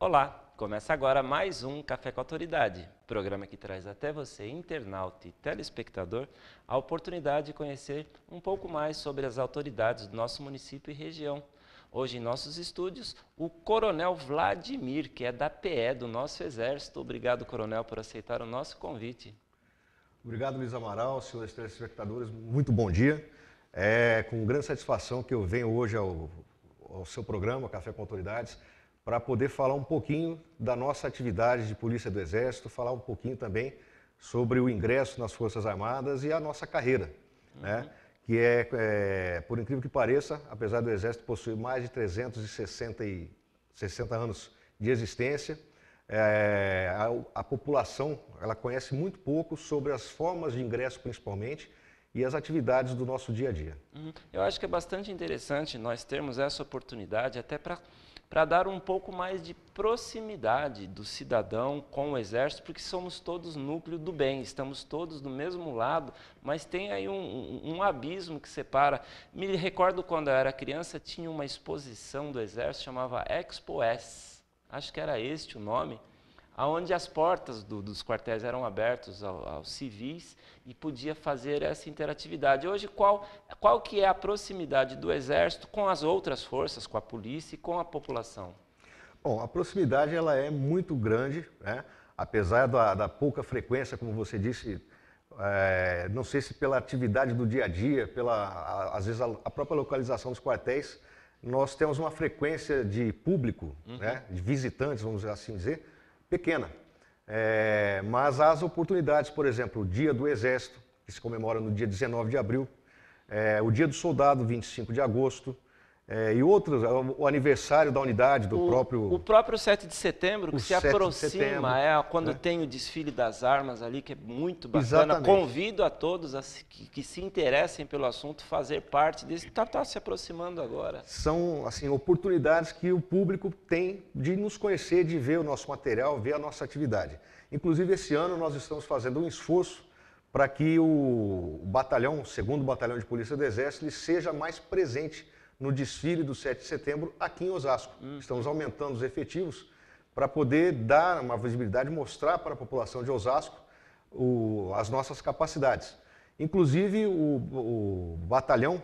Olá, começa agora mais um Café com Autoridade, programa que traz até você, internauta e telespectador, a oportunidade de conhecer um pouco mais sobre as autoridades do nosso município e região. Hoje em nossos estúdios, o Coronel Vladimir, que é da PE, do nosso Exército. Obrigado, Coronel, por aceitar o nosso convite. Obrigado, Luiz Amaral, senhores telespectadores, muito bom dia. É com grande satisfação que eu venho hoje ao seu programa, Café com Autoridades, para poder falar um pouquinho da nossa atividade de Polícia do Exército, falar um pouquinho também sobre o ingresso nas Forças Armadas e a nossa carreira, né? Que por incrível que pareça, apesar do Exército possuir mais de 360 anos de existência, a população ela conhece muito pouco sobre as formas de ingresso, principalmente, e as atividades do nosso dia a dia. Eu acho que é bastante interessante nós termos essa oportunidade até para dar um pouco mais de proximidade do cidadão com o Exército, porque somos todos núcleo do bem, estamos todos do mesmo lado, mas tem aí um abismo que separa. Me recordo quando eu era criança, tinha uma exposição do Exército, chamava Expo S, acho que era este o nome, onde as portas dos quartéis eram abertos aos civis e podia fazer essa interatividade. Hoje, qual que é a proximidade do Exército com as outras forças, com a polícia e com a população? Bom, a proximidade ela é muito grande, né? Apesar da pouca frequência, como você disse, não sei se pela atividade do dia a dia, às vezes a própria localização dos quartéis, nós temos uma frequência de público, né? De visitantes, vamos assim dizer, pequena, mas as oportunidades, por exemplo, o Dia do Exército, que se comemora no dia 19 de abril, o Dia do Soldado, 25 de agosto, e outros, o aniversário da unidade do próprio... O próprio 7 de setembro, que se aproxima, quando né? Tem o desfile das armas ali, que é muito bacana. Exatamente. Convido a todos que se interessem pelo assunto, fazer parte desse, está se aproximando agora. São, assim, oportunidades que o público tem de nos conhecer, de ver o nosso material, ver a nossa atividade. Inclusive, esse ano nós estamos fazendo um esforço para que o batalhão, o 2º Batalhão de Polícia do Exército, ele seja mais presente no desfile do 7 de setembro aqui em Osasco. Estamos aumentando os efetivos para poder dar uma visibilidade, mostrar para a população de Osasco as nossas capacidades. Inclusive, o batalhão,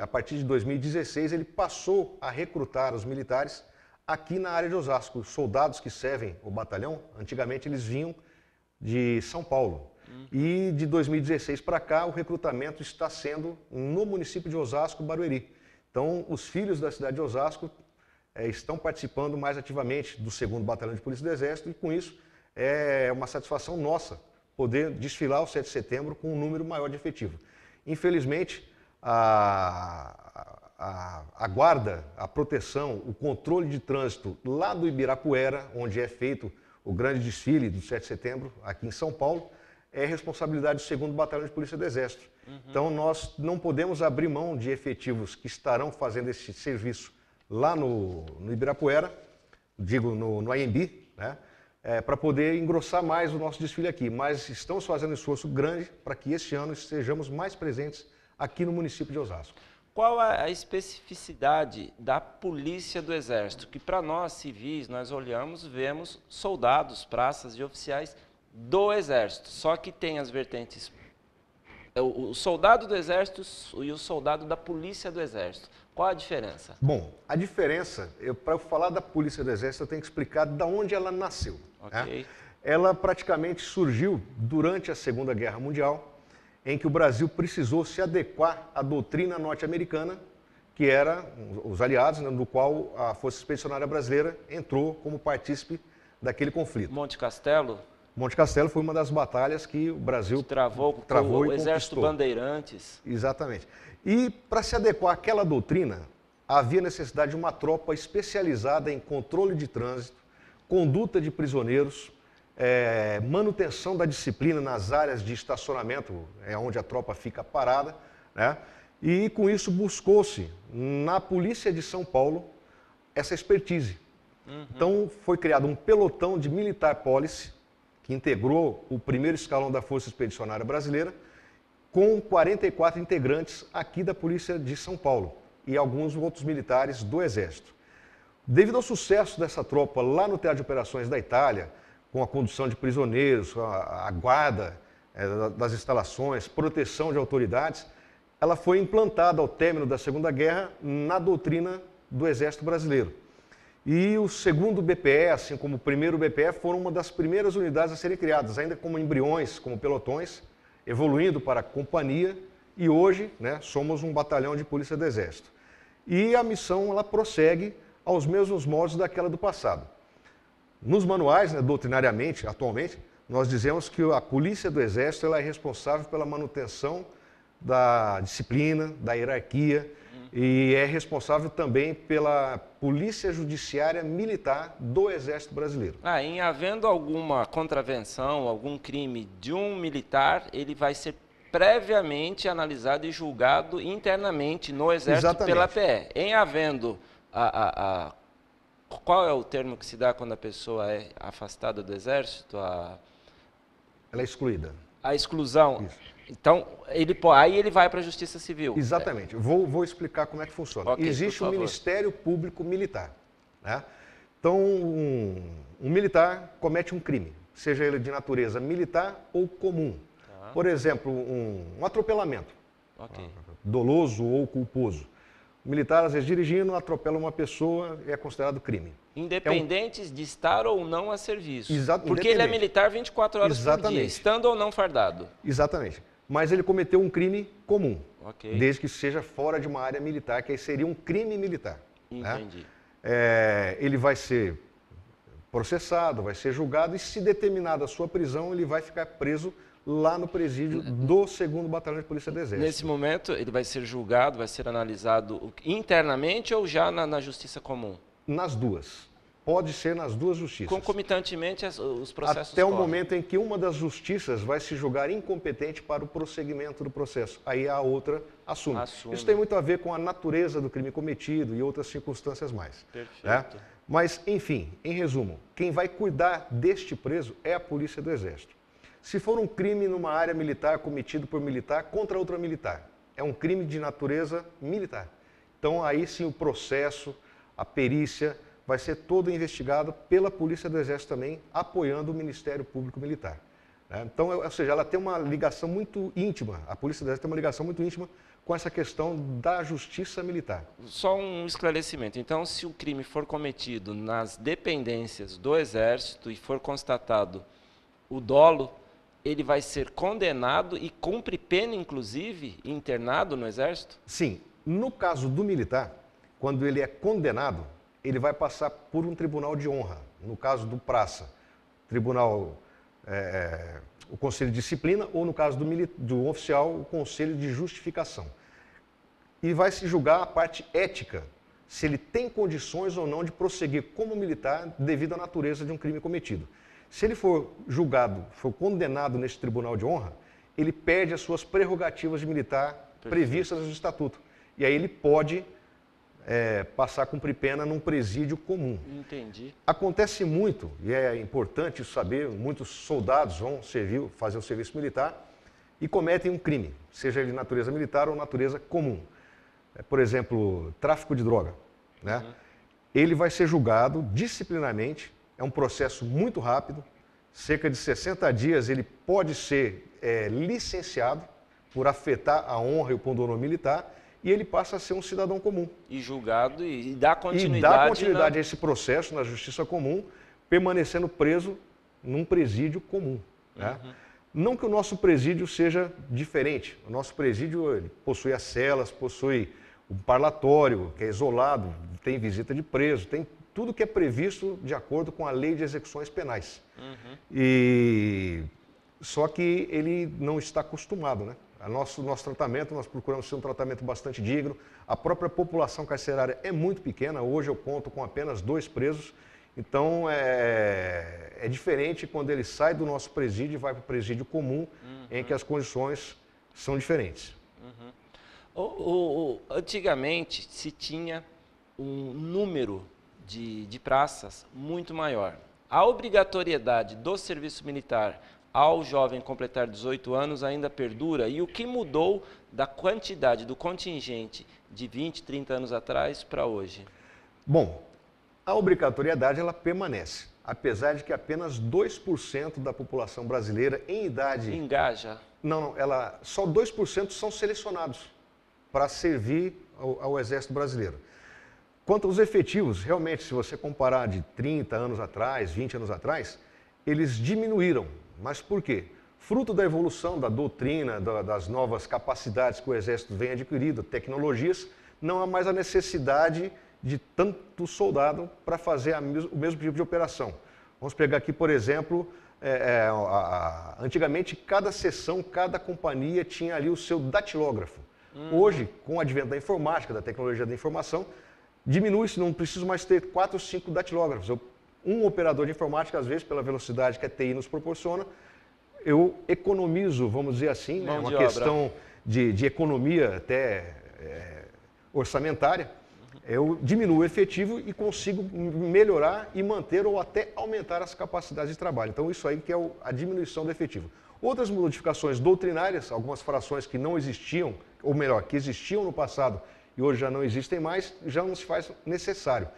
a partir de 2016, ele passou a recrutar os militares aqui na área de Osasco. Os soldados que servem o batalhão, antigamente eles vinham de São Paulo. E de 2016 para cá, o recrutamento está sendo no município de Osasco, Barueri. Então, os filhos da cidade de Osasco estão participando mais ativamente do 2º Batalhão de Polícia do Exército e, com isso, é uma satisfação nossa poder desfilar o 7 de setembro com um número maior de efetivo. Infelizmente, a guarda, a proteção, o controle de trânsito lá do Ibirapuera, onde é feito o grande desfile do 7 de setembro, aqui em São Paulo, é responsabilidade do 2º Batalhão de Polícia do Exército. Então, nós não podemos abrir mão de efetivos que estarão fazendo esse serviço lá no Ibirapuera, digo no AMB, né? Para poder engrossar mais o nosso desfile aqui. Mas estamos fazendo um esforço grande para que este ano estejamos mais presentes aqui no município de Osasco. Qual a especificidade da Polícia do Exército? Que para nós, civis, nós olhamos, vemos soldados, praças e oficiais do Exército, só que tem as vertentes, o soldado do Exército e o soldado da Polícia do Exército. Qual a diferença? Bom, a diferença, para eu falar da Polícia do Exército, eu tenho que explicar de onde ela nasceu. Okay. Né? Ela praticamente surgiu durante a Segunda Guerra Mundial, em que o Brasil precisou se adequar à doutrina norte-americana, que era os aliados, né, do qual a Força Expedicionária Brasileira entrou como partícipe daquele conflito. Monte Castelo? Monte Castelo foi uma das batalhas que o Brasil travou o Exército Bandeirantes. Exatamente. E para se adequar àquela doutrina, havia necessidade de uma tropa especializada em controle de trânsito, conduta de prisioneiros, manutenção da disciplina nas áreas de estacionamento, onde a tropa fica parada, né? E com isso buscou-se na Polícia de São Paulo essa expertise. Então foi criado um pelotão de militar policy, que integrou o 1º escalão da Força Expedicionária Brasileira, com 44 integrantes aqui da Polícia de São Paulo e alguns outros militares do Exército. Devido ao sucesso dessa tropa lá no Teatro de Operações da Itália, com a condução de prisioneiros, a guarda das instalações, proteção de autoridades, ela foi implantada ao término da Segunda Guerra na doutrina do Exército Brasileiro. E o segundo BPE, assim como o primeiro BPE, foram uma das primeiras unidades a serem criadas, ainda como embriões, como pelotões, evoluindo para a companhia, e hoje, né, somos um batalhão de polícia do Exército. E a missão ela prossegue aos mesmos moldes daquela do passado. Nos manuais, né, doutrinariamente, atualmente, nós dizemos que a polícia do Exército ela é responsável pela manutenção da disciplina, da hierarquia, e é responsável também pela polícia judiciária militar do Exército Brasileiro. Em havendo alguma contravenção, algum crime de um militar, ele vai ser previamente analisado e julgado internamente no Exército. Exatamente. Pela PE. Em havendo qual é o termo que se dá quando a pessoa é afastada do Exército? Ela é excluída. A exclusão. Isso. Então, aí ele vai para a Justiça Civil. Exatamente. Vou explicar como é que funciona. Okay, existe o Ministério Público Militar. Né? Então, um militar comete um crime, seja ele de natureza militar ou comum. Tá. Por exemplo, um atropelamento, doloso ou culposo. O militar, às vezes, dirigindo, atropela uma pessoa e é considerado crime. Independentes de estar ou não a serviço. Porque ele é militar 24 horas por dia, estando ou não fardado. Exatamente. Mas ele cometeu um crime comum, desde que seja fora de uma área militar, que aí seria um crime militar. Entendi. Né? Ele vai ser processado, vai ser julgado e, se determinada a sua prisão, ele vai ficar preso lá no presídio do 2º Batalhão de Polícia do Exército. Nesse momento, ele vai ser julgado, vai ser analisado internamente ou já na Justiça Comum? Nas duas. Pode ser nas duas justiças. Concomitantemente, os processos até o momento em que uma das justiças vai se julgar incompetente para o prosseguimento do processo. Aí a outra assume. Isso tem muito a ver com a natureza do crime cometido e outras circunstâncias mais. Perfeito. Né? Mas, enfim, em resumo, quem vai cuidar deste preso é a Polícia do Exército. Se for um crime numa área militar cometido por militar contra outra militar, é um crime de natureza militar. Então, aí sim o processo, a perícia, vai ser todo investigado pela Polícia do Exército também, apoiando o Ministério Público Militar. Então, ou seja, ela tem uma ligação muito íntima, a Polícia do Exército tem uma ligação muito íntima com essa questão da justiça militar. Só um esclarecimento. Então, se o crime for cometido nas dependências do Exército e for constatado o dolo, ele vai ser condenado e cumpre pena, inclusive, internado no Exército? Sim. No caso do militar, quando ele é condenado, ele vai passar por um tribunal de honra. No caso do praça, tribunal, o Conselho de Disciplina, ou no caso do oficial, o Conselho de Justificação. E vai se julgar a parte ética, se ele tem condições ou não de prosseguir como militar devido à natureza de um crime cometido. Se ele for julgado, for condenado neste tribunal de honra, ele perde as suas prerrogativas de militar previstas no Estatuto. E aí ele pode passar a cumprir pena num presídio comum. Entendi. Acontece muito, e é importante saber, muitos soldados vão fazer o serviço militar e cometem um crime, seja ele de natureza militar ou natureza comum. Por exemplo, tráfico de droga. Né? Uhum. Ele vai ser julgado disciplinarmente, é um processo muito rápido, cerca de 60 dias ele pode ser licenciado por afetar a honra e o pundonor militar, e ele passa a ser um cidadão comum. E julgado e dá continuidade a esse processo na justiça comum, permanecendo preso num presídio comum. Né? Uhum. Não que o nosso presídio seja diferente. O nosso presídio ele possui as celas, possui um parlatório, que é isolado, tem visita de preso, tem tudo que é previsto de acordo com a Lei de Execuções Penais. Uhum. Só que ele não está acostumado, né? Nosso tratamento, nós procuramos ser um tratamento bastante digno. A própria população carcerária é muito pequena. Hoje eu conto com apenas 2 presos. Então, é diferente quando ele sai do nosso presídio e vai para o presídio comum, em que as condições são diferentes. Antigamente, se tinha um número de praças muito maior. A obrigatoriedade do serviço militar ao jovem completar 18 anos ainda perdura? E o que mudou da quantidade, do contingente de 20, 30 anos atrás para hoje? Bom, A obrigatoriedade ela permanece, apesar de que apenas 2% da população brasileira em idade... Engaja. Não, só 2% são selecionados para servir ao Exército Brasileiro. Quanto aos efetivos, realmente, se você comparar de 30 anos atrás, 20 anos atrás, eles diminuíram. Mas por quê? Fruto da evolução, da doutrina, das novas capacidades que o Exército vem adquirindo, tecnologias, não há mais a necessidade de tanto soldado para fazer o mesmo tipo de operação. Vamos pegar aqui, por exemplo, antigamente cada seção, cada companhia tinha ali o seu datilógrafo. Hoje, com o advento da informática, da tecnologia da informação, diminui-se, não preciso mais ter 4 ou 5 datilógrafos. Um operador de informática, às vezes, pela velocidade que a TI nos proporciona, eu economizo, vamos dizer assim, né, uma questão de economia até orçamentária, eu diminuo o efetivo e consigo melhorar e manter ou até aumentar as capacidades de trabalho. Então, isso aí que é a diminuição do efetivo. Outras modificações doutrinárias, algumas frações que não existiam, ou melhor, que existiam no passado e hoje já não existem mais, já não se faz necessário.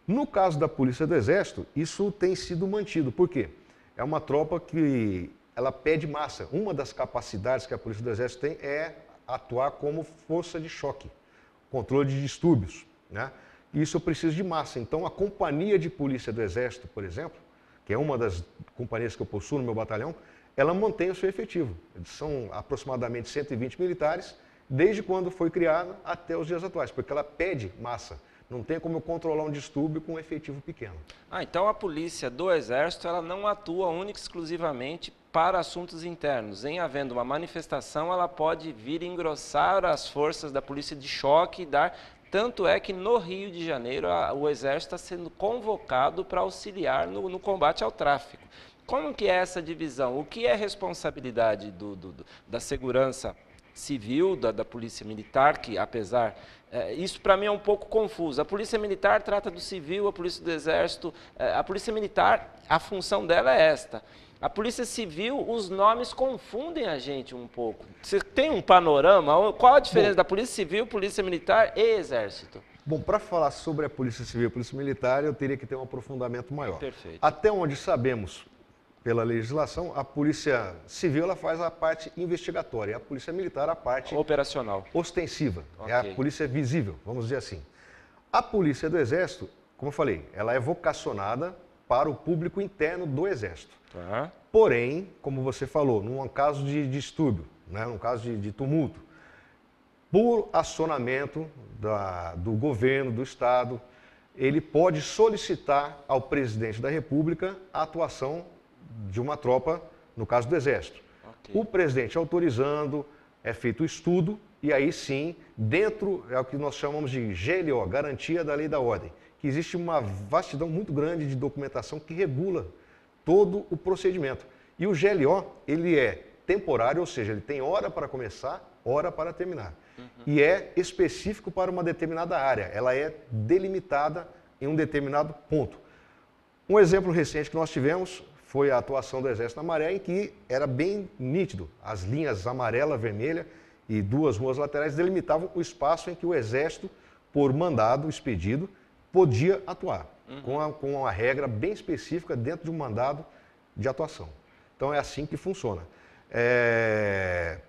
No caso da Polícia do Exército, isso tem sido mantido. Por quê? É uma tropa que ela pede massa. Uma das capacidades que a Polícia do Exército tem é atuar como força de choque, controle de distúrbios, né? Isso eu preciso de massa. Então, a Companhia de Polícia do Exército, por exemplo, que é uma das companhias que eu possuo no meu batalhão, ela mantém o seu efetivo. São aproximadamente 120 militares, desde quando foi criada até os dias atuais, porque ela pede massa. Não tem como eu controlar um distúrbio com um efetivo pequeno. Então a Polícia do Exército ela não atua única e exclusivamente para assuntos internos. Em havendo uma manifestação, ela pode vir engrossar as forças da Polícia de Choque e dar... Tanto é que no Rio de Janeiro o Exército está sendo convocado para auxiliar no combate ao tráfico. Como que é essa divisão? O que é responsabilidade da segurança civil, da Polícia Militar, que apesar... isso para mim é um pouco confuso. A Polícia Militar trata do civil, a Polícia do Exército... a Polícia Militar, a função dela é esta. A Polícia Civil, os nomes confundem a gente um pouco. Você tem um panorama? Qual a diferença da Polícia Civil, Polícia Militar e Exército? Bom, para falar sobre a Polícia Civil e a Polícia Militar, eu teria que ter um aprofundamento maior. Perfeito. Até onde sabemos, pela legislação, a Polícia Civil ela faz a parte investigatória, a Polícia Militar a parte operacional, ostensiva, okay. É a polícia visível, vamos dizer assim. A Polícia do Exército, como eu falei, ela é vocacionada para o público interno do Exército. Tá. Porém, como você falou, num caso de distúrbio, né, num caso de tumulto, por acionamento do governo, do Estado, ele pode solicitar ao presidente da República a atuação de uma tropa, no caso do Exército. Okay. O presidente autorizando, é feito o estudo e aí sim, dentro, é o que nós chamamos de GLO, Garantia da Lei e da Ordem, que existe uma vastidão muito grande de documentação que regula todo o procedimento. E o GLO, ele é temporário, ou seja, ele tem hora para começar, hora para terminar. E é específico para uma determinada área, ela é delimitada em um determinado ponto. Um exemplo recente que nós tivemos foi a atuação do Exército na Maré, em que era bem nítido. As linhas amarela, vermelha e 2 ruas laterais delimitavam o espaço em que o Exército, por mandado expedido, podia atuar, com uma regra bem específica dentro de um mandado de atuação. Então é assim que funciona. É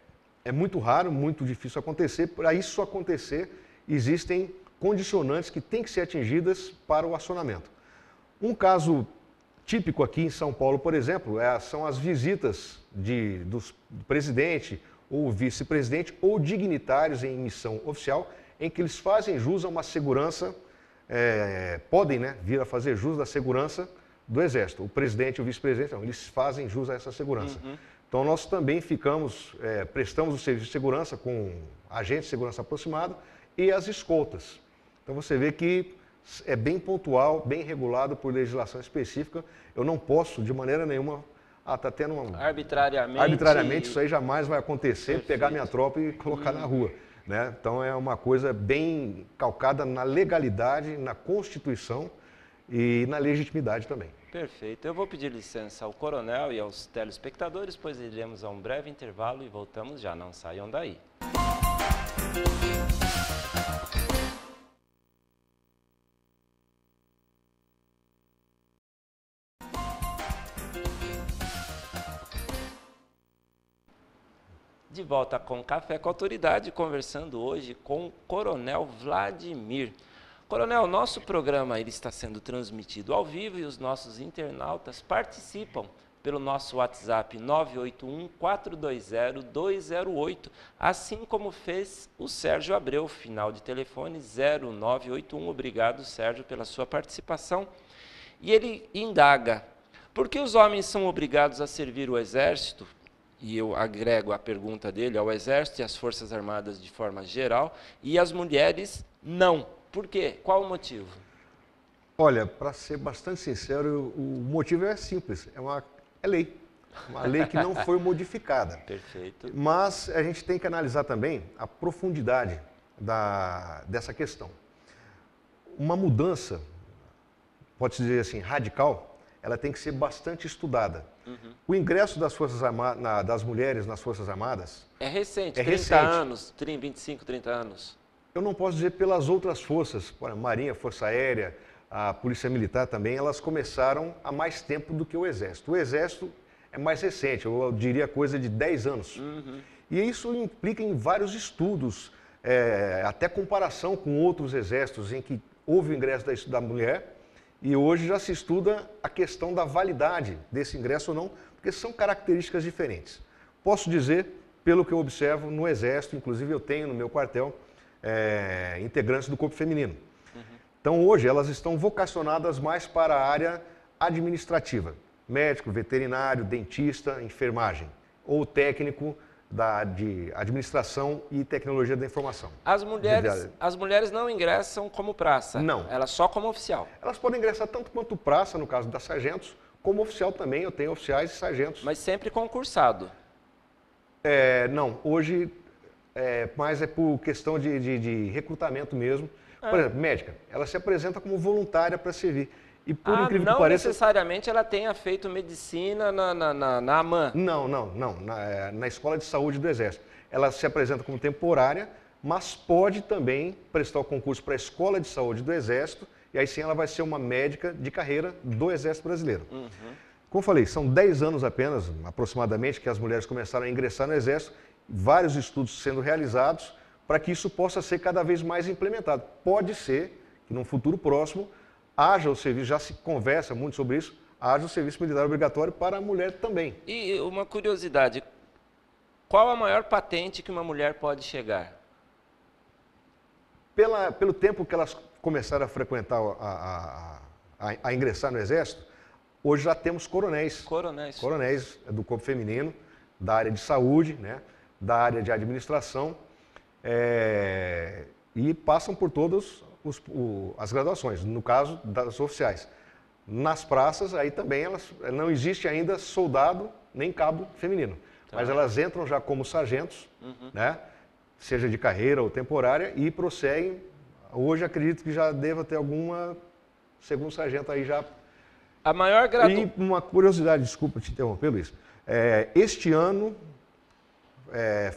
muito raro, muito difícil acontecer. Para isso acontecer, existem condicionantes que têm que ser atingidas para o acionamento. Um caso típico aqui em São Paulo, por exemplo, são as visitas do presidente ou vice-presidente ou dignitários em missão oficial, em que eles fazem jus a uma segurança, podem, né, vir a fazer jus da segurança do Exército. O presidente e o vice-presidente, eles fazem jus a essa segurança. Então nós também prestamos o serviço de segurança com agentes de segurança aproximado e as escoltas. Então você vê que é bem pontual, bem regulado por legislação específica. Eu não posso, de maneira nenhuma, está tendo uma... Arbitrariamente, isso aí jamais vai acontecer, perfeito. Pegar minha tropa e colocar na rua. Né? Então é uma coisa bem calcada na legalidade, na Constituição e na legitimidade também. Perfeito. Eu vou pedir licença ao coronel e aos telespectadores, pois iremos a um breve intervalo e voltamos já. Não saiam daí. De volta com Café com Autoridade, conversando hoje com o Coronel Vladimir. Coronel, nosso programa ele está sendo transmitido ao vivo e os nossos internautas participam pelo nosso WhatsApp 981-420-208, assim como fez o Sérgio Abreu, final de telefone 0981. Obrigado, Sérgio, pela sua participação. E ele indaga, por que os homens são obrigados a servir o Exército? E eu agrego a pergunta dele ao Exército e às Forças Armadas de forma geral, e as mulheres não. Por quê? Qual o motivo? Olha, para ser bastante sincero, o motivo é simples, é lei. Uma lei que não foi modificada. Perfeito. Mas a gente tem que analisar também a profundidade dessa questão. Uma mudança, pode-se dizer assim, radical, ela tem que ser bastante estudada. O ingresso das Forças Armadas, das mulheres nas Forças Armadas... É recente, 30 recente. anos, 25, 30 anos. Eu não posso dizer pelas outras forças, a Marinha, a Força Aérea, a Polícia Militar também, elas começaram há mais tempo do que o Exército. O Exército é mais recente, eu diria coisa de 10 anos. E isso implica em vários estudos, até comparação com outros exércitos em que houve o ingresso da mulher, e hoje já se estuda a questão da validade desse ingresso ou não, porque são características diferentes. Posso dizer, pelo que eu observo no Exército, inclusive eu tenho no meu quartel, integrantes do corpo feminino. Então hoje elas estão vocacionadas mais para a área administrativa, médico, veterinário, dentista, enfermagem, ou técnico de administração e tecnologia da informação. As mulheres não ingressam como praça? Não. Elas só como oficial? Elas podem ingressar tanto quanto praça, no caso das sargentos, como oficial também, eu tenho oficiais e sargentos. Mas sempre concursado? Não, hoje mais é por questão de recrutamento mesmo. Por exemplo, médica, ela se apresenta como voluntária para servir. E por incrível que não pareça... necessariamente ela tenha feito medicina na AMAN? Não. Na Escola de Saúde do Exército. Ela se apresenta como temporária, mas pode também prestar o concurso para a Escola de Saúde do Exército, e aí sim ela vai ser uma médica de carreira do Exército Brasileiro. Como eu falei, são 10 anos apenas, aproximadamente, que as mulheres começaram a ingressar no Exército, vários estudos sendo realizados para que isso possa ser cada vez mais implementado. Pode ser que num futuro próximo haja o serviço, já se conversa muito sobre isso, haja o serviço militar obrigatório para a mulher também. E uma curiosidade, qual a maior patente que uma mulher pode chegar? Pelo tempo que elas começaram a frequentar, a ingressar no Exército, hoje já temos coronéis. Coronéis do corpo feminino, da área de saúde, né, da área de administração, e passam por todas as graduações, no caso das oficiais. Nas praças, aí também não existe ainda soldado nem cabo feminino, mas elas entram já como sargentos, né, seja de carreira ou temporária, e prosseguem. Hoje acredito que já deva ter alguma segundo sargento aí já. A maior E uma curiosidade, desculpa te interromper, Luiz. Este ano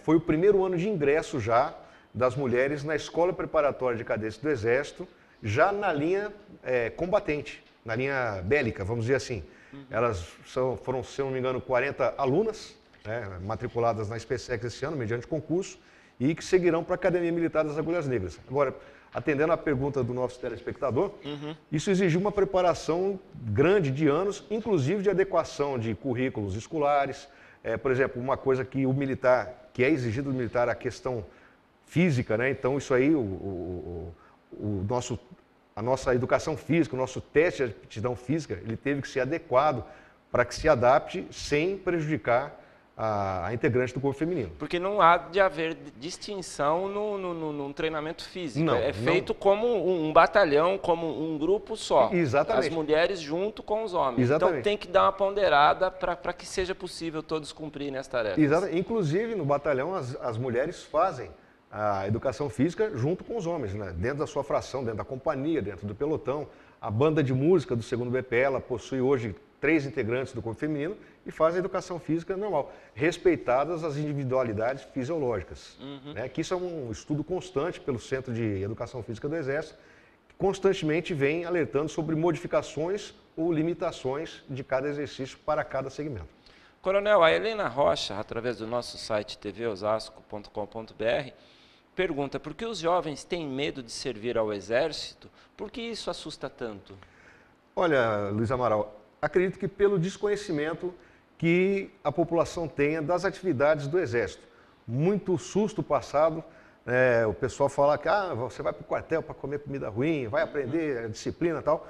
foi o primeiro ano de ingresso já das mulheres na Escola Preparatória de Cadetes do Exército, já na linha combatente, na linha bélica, vamos dizer assim. Elas foram, se eu não me engano, 40 alunas, né, matriculadas na SpaceX esse ano, mediante concurso, e que seguirão para a Academia Militar das Agulhas Negras. Agora, atendendo à pergunta do nosso telespectador, isso exigiu uma preparação grande de anos, inclusive de adequação de currículos escolares. Por exemplo, uma coisa que o militar, que é exigido do militar, a questão física, né? Então isso aí, a nossa educação física, o nosso teste de aptidão física, ele teve que ser adequado para que se adapte sem prejudicar a integrante do corpo feminino. Porque não há de haver distinção no treinamento físico. Não, feito como um batalhão, como um grupo só. Exatamente. As mulheres junto com os homens. Exatamente. Então tem que dar uma ponderada para que seja possível todos cumprirem as tarefas. Exatamente. Inclusive, no batalhão, as mulheres fazem a educação física junto com os homens, né? Dentro da sua fração, dentro da companhia, dentro do pelotão. A banda de música do 2º BP, ela possui hoje 3 integrantes do corpo feminino e faz a educação física normal, respeitadas as individualidades fisiológicas. Né? Que isso é um estudo constante pelo Centro de Educação Física do Exército, que constantemente vem alertando sobre modificações ou limitações de cada exercício para cada segmento. Coronel, a Helena Rocha, através do nosso site tvosasco.com.br, pergunta por que os jovens têm medo de servir ao Exército? Por que isso assusta tanto? Olha, Luiz Amaral, acredito que pelo desconhecimento que a população tenha das atividades do Exército. Muito susto passado, o pessoal fala que você vai para o quartel para comer comida ruim, vai aprender a disciplina e tal.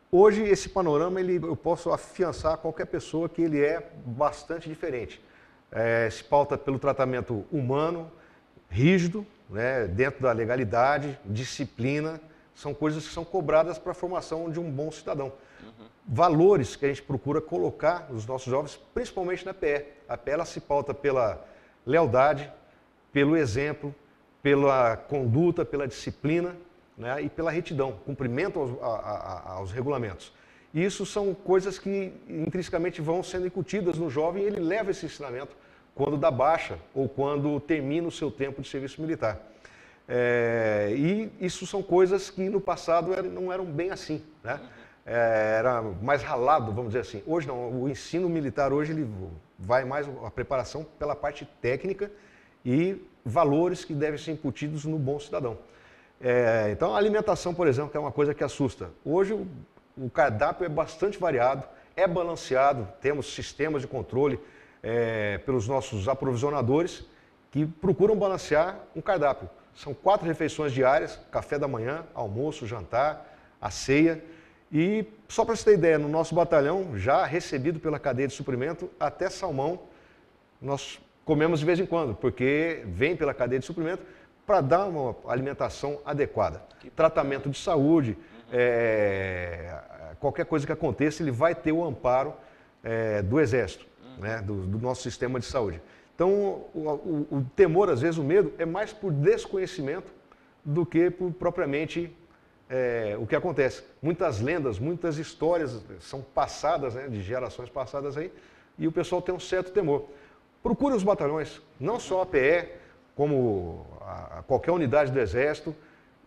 Hoje, esse panorama, eu posso afiançar a qualquer pessoa que ele é bastante diferente. Se pauta pelo tratamento humano, rígido, né, dentro da legalidade, disciplina, são coisas que são cobradas para a formação de um bom cidadão. Valores que a gente procura colocar nos nossos jovens, principalmente na PE. A PE ela se pauta pela lealdade, pelo exemplo, pela conduta, pela disciplina, né, e pela retidão, cumprimento aos regulamentos. E isso são coisas que intrinsecamente vão sendo incutidas no jovem e ele leva esse ensinamento quando dá baixa ou quando termina o seu tempo de serviço militar. E isso são coisas que no passado não eram bem assim, né? Era mais ralado, vamos dizer assim. Hoje não, o ensino militar hoje ele vai mais a preparação pela parte técnica e valores que devem ser incutidos no bom cidadão. Então a alimentação, por exemplo, que é uma coisa que assusta. Hoje o cardápio é bastante variado, é balanceado, temos sistemas de controle pelos nossos aprovisionadores que procuram balancear um cardápio. São 4 refeições diárias, café da manhã, almoço, jantar, a ceia. E só para você ter ideia, no nosso batalhão, já recebido pela cadeia de suprimento, até salmão nós comemos de vez em quando, porque vem pela cadeia de suprimento para dar uma alimentação adequada. Tratamento de saúde, qualquer coisa que aconteça, ele vai ter o amparo do Exército, né, do nosso sistema de saúde. Então, o temor, às vezes, o medo, é mais por desconhecimento do que por propriamente o que acontece. Muitas lendas, muitas histórias são passadas, né, de gerações passadas aí, e o pessoal tem um certo temor. Procure os batalhões, não só a PE, como qualquer unidade do Exército,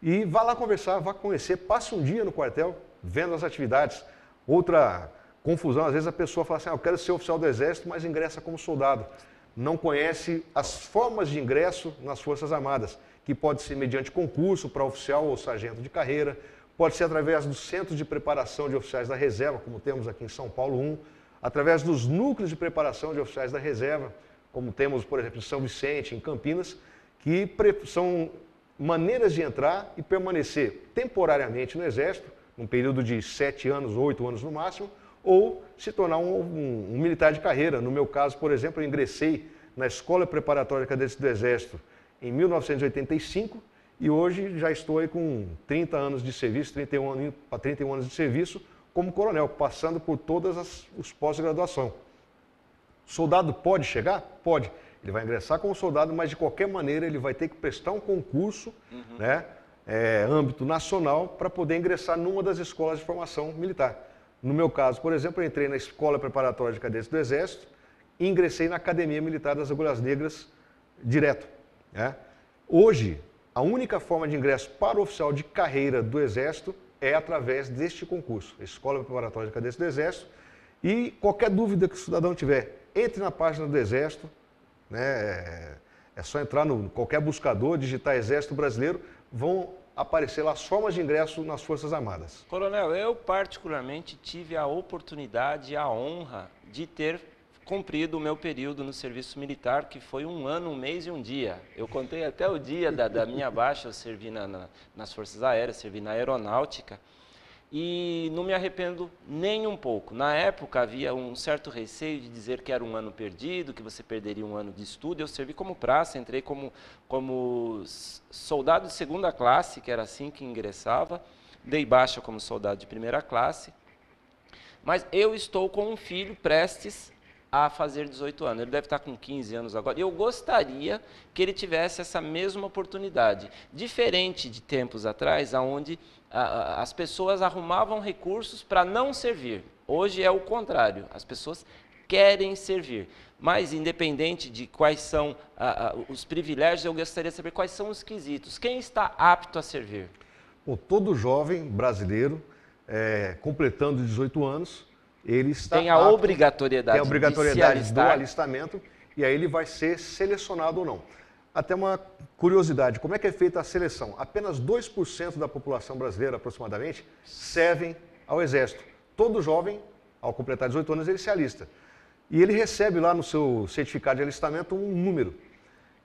e vá lá conversar, vá conhecer, passe um dia no quartel, vendo as atividades. Outra confusão, às vezes a pessoa fala assim, eu quero ser oficial do Exército, mas ingressa como soldado. Não conhece as formas de ingresso nas Forças Armadas, que pode ser mediante concurso para oficial ou sargento de carreira, pode ser através dos centros de preparação de oficiais da reserva, como temos aqui em São Paulo 1, através dos núcleos de preparação de oficiais da reserva, como temos, por exemplo, em São Vicente, em Campinas, que são maneiras de entrar e permanecer temporariamente no Exército, num período de 7 anos, 8 anos no máximo, ou se tornar um militar de carreira. No meu caso, por exemplo, eu ingressei na Escola Preparatória de Cadetes do Exército em 1985 e hoje já estou aí com 30 anos de serviço, 31 anos de serviço como coronel, passando por todas os pós-graduação. Soldado pode chegar? Pode. Ele vai ingressar como soldado, mas de qualquer maneira ele vai ter que prestar um concurso, né, âmbito nacional, para poder ingressar numa das escolas de formação militar. No meu caso, por exemplo, eu entrei na Escola Preparatória de Cadetes do Exército e ingressei na Academia Militar das Agulhas Negras direto, né? Hoje, a única forma de ingresso para o oficial de carreira do Exército é através deste concurso, Escola Preparatória de Cadetes do Exército. E qualquer dúvida que o cidadão tiver, entre na página do Exército, né? É só entrar no qualquer buscador, digitar Exército Brasileiro, vão aparecer lá as formas de ingresso nas Forças Armadas. Coronel, eu particularmente tive a oportunidade e a honra de ter cumprido o meu período no serviço militar, que foi 1 ano, 1 mês e 1 dia. Eu contei até o dia da minha baixa, eu servi nas Forças Aéreas, servi na Aeronáutica, e não me arrependo nem um pouco. Na época havia um certo receio de dizer que era 1 ano perdido, que você perderia 1 ano de estudo. Eu servi como praça, entrei como soldado de 2ª classe, que era assim que ingressava, dei baixa como soldado de 1ª classe, mas eu estou com um filho prestes a fazer 18 anos. Ele deve estar com 15 anos agora. Eu gostaria que ele tivesse essa mesma oportunidade. Diferente de tempos atrás, onde as pessoas arrumavam recursos para não servir. Hoje é o contrário. As pessoas querem servir. Mas, independente de quais são os privilégios, eu gostaria de saber quais são os quesitos. Quem está apto a servir? Bom, todo jovem brasileiro, completando 18 anos, ele está tem a apto, obrigatoriedade, tem a obrigatoriedade de do alistamento, e aí ele vai ser selecionado ou não. Até uma curiosidade, como é que é feita a seleção? Apenas 2% da população brasileira, aproximadamente, servem ao Exército. Todo jovem, ao completar 18 anos, ele se alista. E ele recebe lá no seu certificado de alistamento um número.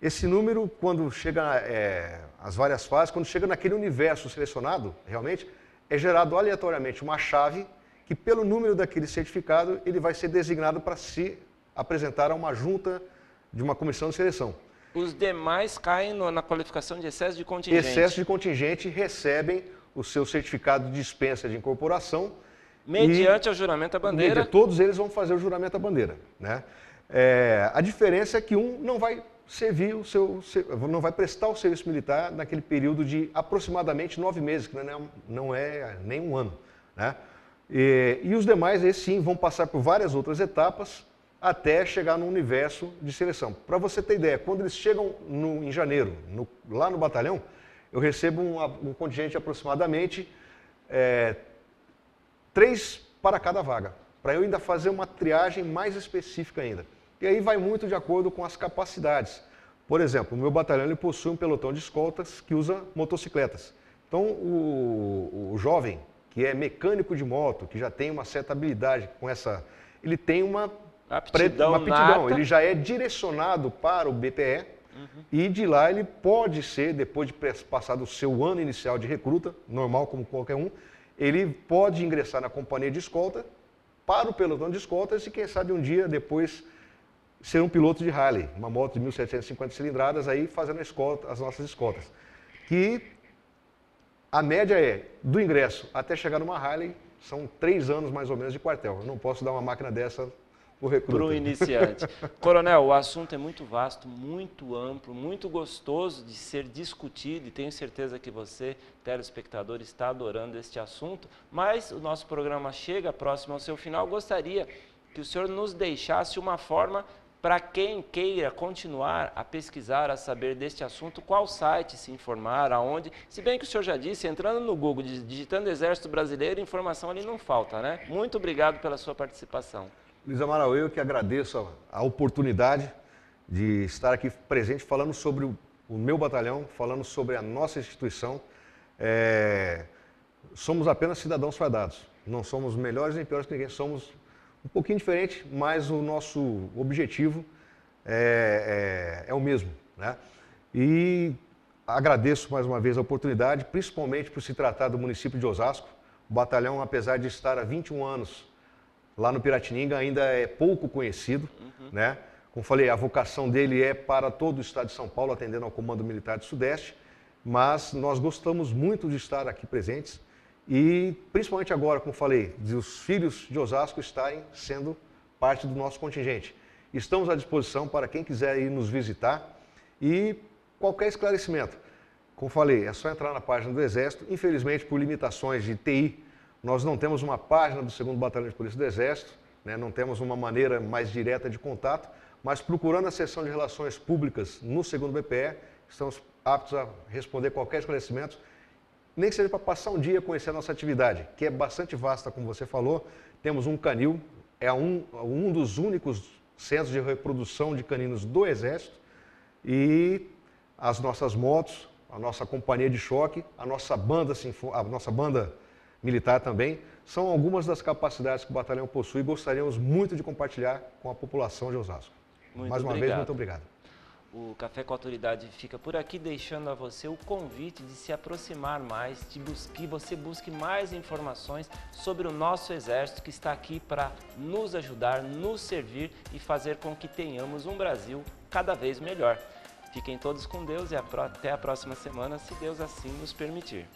Esse número, quando chega às várias fases, quando chega naquele universo selecionado, realmente, é gerado aleatoriamente uma chave que, pelo número daquele certificado, ele vai ser designado para se apresentar a uma junta de uma comissão de seleção. Os demais caem na qualificação de excesso de contingente. Excesso de contingente recebem o seu certificado de dispensa de incorporação. Mediante o juramento à bandeira. Todos eles vão fazer o juramento à bandeira, né? A diferença é que um não vai servir não vai prestar o serviço militar naquele período de aproximadamente 9 meses, que não é nem um ano, né? E os demais, esses sim, vão passar por várias outras etapas até chegar no universo de seleção. Para você ter ideia, quando eles chegam em janeiro, lá no batalhão, eu recebo um contingente de aproximadamente 3 para cada vaga, para eu ainda fazer uma triagem mais específica ainda. E aí vai muito de acordo com as capacidades. Por exemplo, o meu batalhão ele possui um pelotão de escoltas que usa motocicletas. Então, o jovem que é mecânico de moto, que já tem uma certa habilidade com essa, ele tem uma aptidão, ele já é direcionado para o BPE, e de lá ele pode ser, depois de passar do seu ano inicial de recruta, normal como qualquer um, ele pode ingressar na companhia de escolta, para o pelotão de escoltas e quem sabe um dia depois ser um piloto de Harley, uma moto de 1.750 cilindradas, aí fazendo as nossas escoltas. Que a média do ingresso até chegar numa Harley, são 3 anos mais ou menos de quartel. Eu não posso dar uma máquina dessa para o recruta. Para o iniciante. Coronel, o assunto é muito vasto, muito amplo, muito gostoso de ser discutido e tenho certeza que você, telespectador, está adorando este assunto, mas o nosso programa chega próximo ao seu final. Gostaria que o senhor nos deixasse uma forma para quem queira continuar a pesquisar, a saber deste assunto, qual site se informar, aonde, se bem que o senhor já disse, entrando no Google, digitando Exército Brasileiro, informação ali não falta, né? Muito obrigado pela sua participação. Luiz Amaral, eu que agradeço a oportunidade de estar aqui presente falando sobre o meu batalhão, falando sobre a nossa instituição. Somos apenas cidadãos fadados, não somos melhores nem piores que ninguém, somos um pouquinho diferente, mas o nosso objetivo é o mesmo, né? E agradeço mais uma vez a oportunidade, principalmente por se tratar do município de Osasco. O batalhão, apesar de estar há 21 anos lá no Piratininga, ainda é pouco conhecido, né? Como falei, a vocação dele é para todo o estado de São Paulo, atendendo ao Comando Militar do Sudeste, mas nós gostamos muito de estar aqui presentes e, principalmente agora, como falei, de os filhos de Osasco estarem sendo parte do nosso contingente. Estamos à disposição para quem quiser ir nos visitar e qualquer esclarecimento. Como falei, é só entrar na página do Exército. Infelizmente, por limitações de TI, nós não temos uma página do 2º Batalhão de Polícia do Exército, né? Não temos uma maneira mais direta de contato, mas procurando a seção de relações públicas no 2º BPE, estamos aptos a responder qualquer esclarecimento, nem que seja para passar um dia conhecer a nossa atividade, que é bastante vasta, como você falou. Temos um canil, é um dos únicos centros de reprodução de caninos do Exército, e as nossas motos, a nossa companhia de choque, a nossa banda militar também, são algumas das capacidades que o batalhão possui e gostaríamos muito de compartilhar com a população de Osasco. Mais uma vez, muito obrigado. O Café com a Autoridade fica por aqui, deixando a você o convite de se aproximar mais, que você busque mais informações sobre o nosso Exército, que está aqui para nos ajudar, nos servir e fazer com que tenhamos um Brasil cada vez melhor. Fiquem todos com Deus e até a próxima semana, se Deus assim nos permitir.